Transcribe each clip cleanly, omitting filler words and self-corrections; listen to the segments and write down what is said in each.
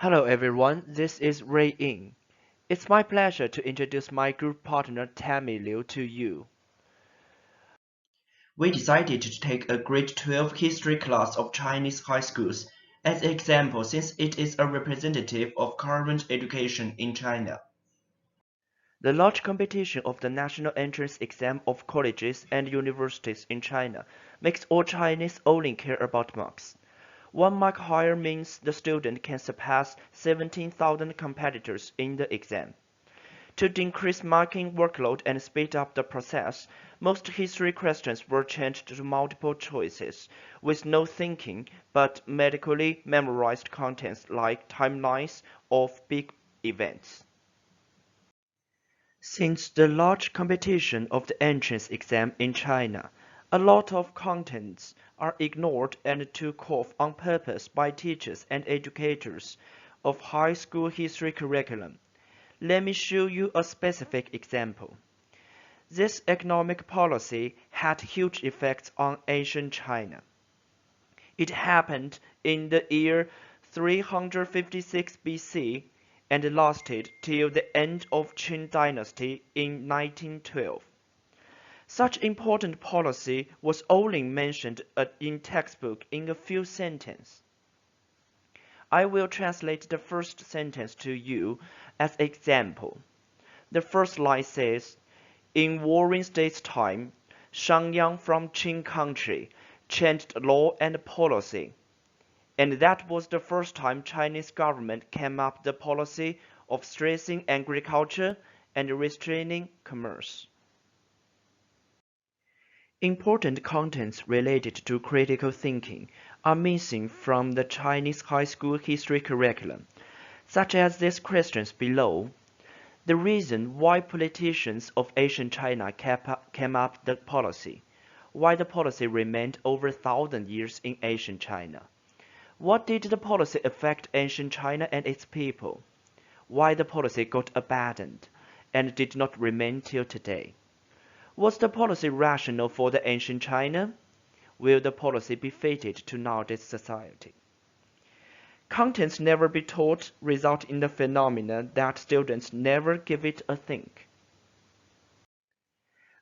Hello everyone, this is Ray Ying. It's my pleasure to introduce my group partner Tammy Liu to you. We decided to take a grade 12 history class of Chinese high schools as an example since it is a representative of current education in China. The large competition of the national entrance exam of colleges and universities in China makes all Chinese only care about marks. 1 mark higher means the student can surpass 17,000 competitors in the exam. To decrease marking workload and speed up the process, most history questions were changed to multiple choices, with no thinking but medically memorized contents like timelines of big events. Since the large competition of the entrance exam in China, a lot of contents are ignored and took off on purpose by teachers and educators of high school history curriculum. Let me show you a specific example. This economic policy had huge effects on ancient China. It happened in the year 356 BC and lasted till the end of Qin dynasty in 1912. Such important policy was only mentioned in textbook in a few sentences. I will translate the first sentence to you as example. The first line says, in Warring States' time, Shangyang from Qing country changed law and policy, and that was the first time Chinese government came up the policy of stressing agriculture and restraining commerce. Important contents related to critical thinking are missing from the Chinese high school history curriculum, such as these questions below. The reason why politicians of ancient China came up the policy, why the policy remained over 1,000 years in ancient China. What did the policy affect ancient China and its people? Why the policy got abandoned and did not remain till today? Was the policy rational for the ancient China? Will the policy be fitted to nowadays society? Contents never be taught result in the phenomena that students never give it a think.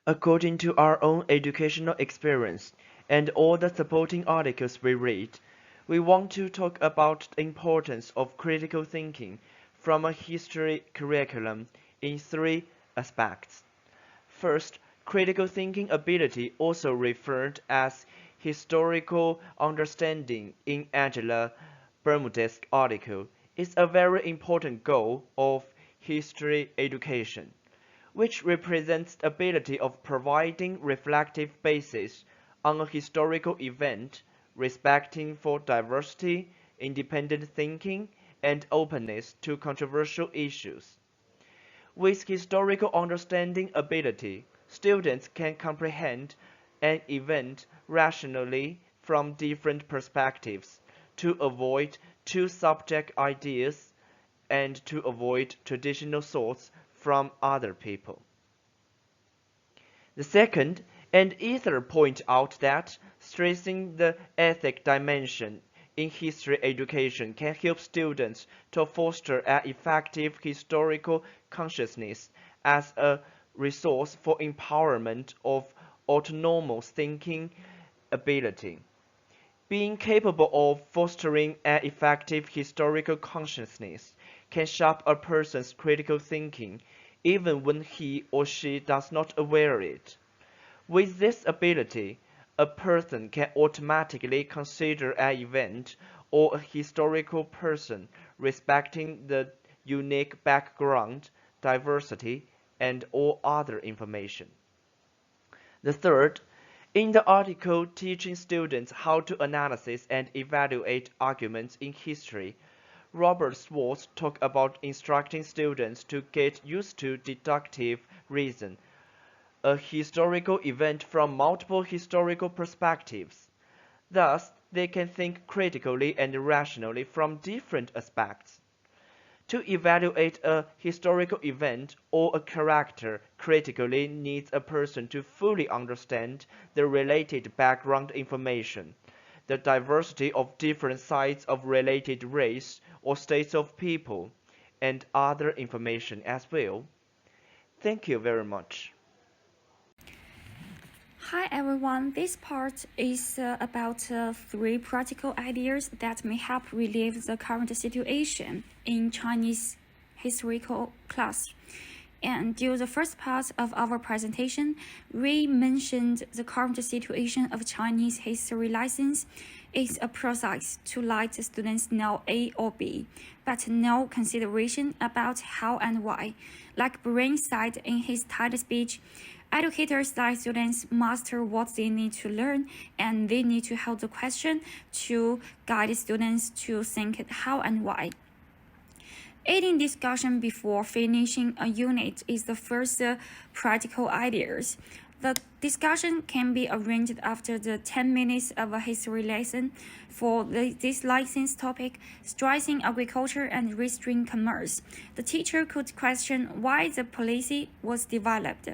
According to our own educational experience and all the supporting articles we read, we want to talk about the importance of critical thinking from a history curriculum in three aspects. First, critical thinking ability, also referred as historical understanding in Angela Bermudez's article, is a very important goal of history education, which represents the ability of providing reflective basis on a historical event, respecting for diversity, independent thinking, and openness to controversial issues. With historical understanding ability, students can comprehend an event rationally from different perspectives to avoid two-subject ideas and to avoid traditional thoughts from other people. The second, and Ether point out that stressing the ethic dimension in history education can help students to foster an effective historical consciousness as a resource for empowerment of autonomous thinking ability. Being capable of fostering an effective historical consciousness can shape a person's critical thinking even when he or she does not aware it. With this ability, a person can automatically consider an event or a historical person respecting the unique background, diversity, and all other information. The third, in the article teaching students how to analyze and evaluate arguments in history, Robert Swartz talked about instructing students to get used to deductive reason, a historical event from multiple historical perspectives. Thus, they can think critically and rationally from different aspects. To evaluate a historical event or a character critically needs a person to fully understand the related background information, the diversity of different sides of related race or states of people, and other information as well. Thank you very much. Hi everyone, this part is about 3 practical ideas that may help relieve the current situation in Chinese historical class. And during the first part of our presentation, we mentioned the current situation of Chinese history license is a process to let students know A or B, but no consideration about how and why. Like Brain said in his TED speech, educators let students master what they need to learn, and they need to hold the question to guide students to think how and why. Aiding discussion before finishing a unit is the first practical ideas. The discussion can be arranged after the 10 minutes of a history lesson. For this license topic, stressing agriculture and restricting commerce, the teacher could question why the policy was developed.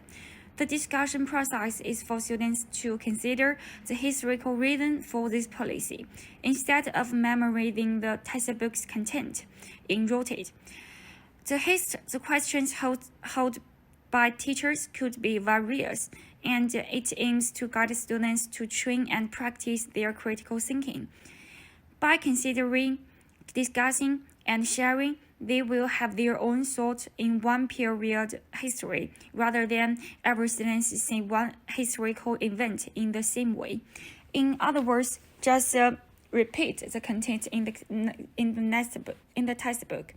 The discussion process is for students to consider the historical reason for this policy, instead of memorizing the textbook's content enrolled. The questions held by teachers could be various, and it aims to guide students to train and practice their critical thinking. By considering, discussing, and sharing, they will have their own thought in one period history, rather than every student see one historical event in the same way. In other words, just repeat the content in the textbook.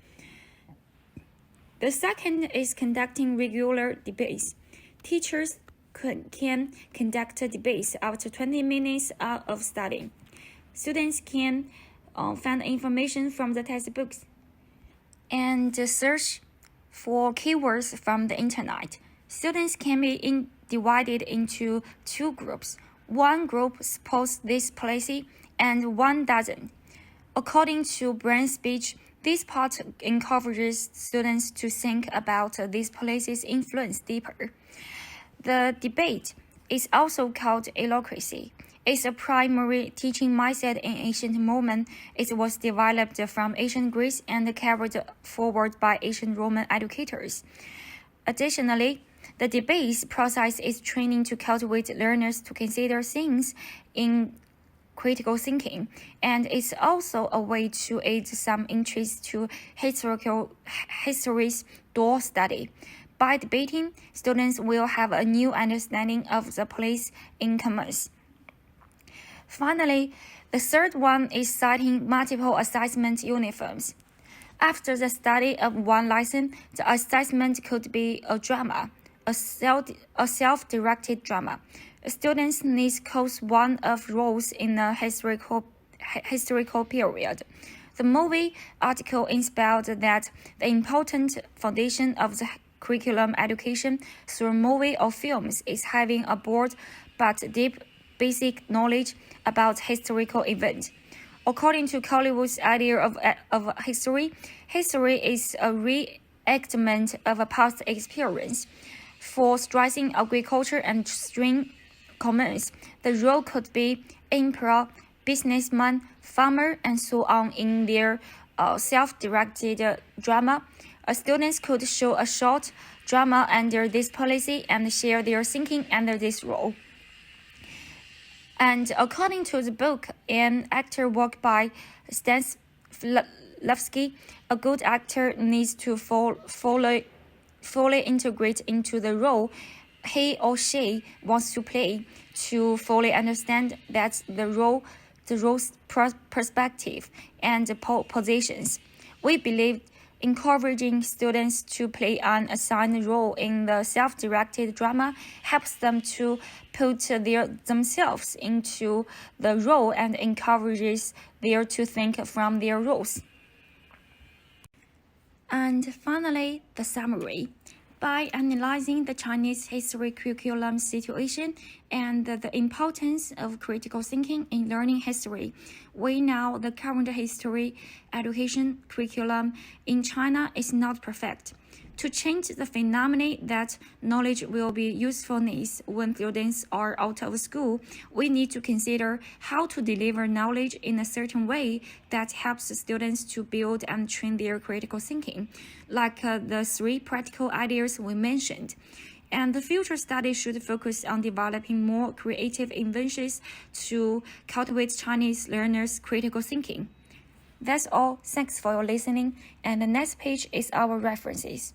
The second is conducting regular debates. Teachers can conduct debates after 20 minutes of study. Students can find information from the textbooks and search for keywords from the internet. Students can be divided into 2 groups. One group supports this policy and one doesn't. According to Brain's speech, this part encourages students to think about this policy's influence deeper. The debate is also called eloquency. It's a primary teaching mindset in ancient Roman. It was developed from ancient Greece and carried forward by ancient Roman educators. Additionally, the debate process is training to cultivate learners to consider things in critical thinking, and it's also a way to aid some interest to history's door study. By debating, students will have a new understanding of the place in commerce. Finally, the third one is setting multiple assessment uniforms. After the study of one lesson, the assessment could be a drama, a self-directed drama. Students need choose one of roles in a historical period. The movie article inspired that the important foundation of the curriculum education through movie or films is having a broad but deep basic knowledge about historical events. According to Hollywood's idea of history, history is a reenactment of a past experience. For stressing agriculture and string commerce, the role could be emperor, businessman, farmer, and so on in their self-directed drama. Students could show a short drama under this policy and share their thinking under this role. And according to the book, An Actor Work by Stanislavski, a good actor needs to fully integrate into the role he or she wants to play to fully understand that the role's perspective and positions. We believe encouraging students to play an assigned role in the self-directed drama helps them to put themselves into the role and encourages them to think from their roles. And finally, the summary. By analyzing the Chinese history curriculum situation and the importance of critical thinking in learning history, we know the current history education curriculum in China is not perfect. To change the phenomenon that knowledge will be usefulness when students are out of school, we need to consider how to deliver knowledge in a certain way that helps students to build and train their critical thinking, like the 3 practical ideas we mentioned. And the future study should focus on developing more creative inventions to cultivate Chinese learners' critical thinking. That's all. Thanks for your listening. And the next page is our references.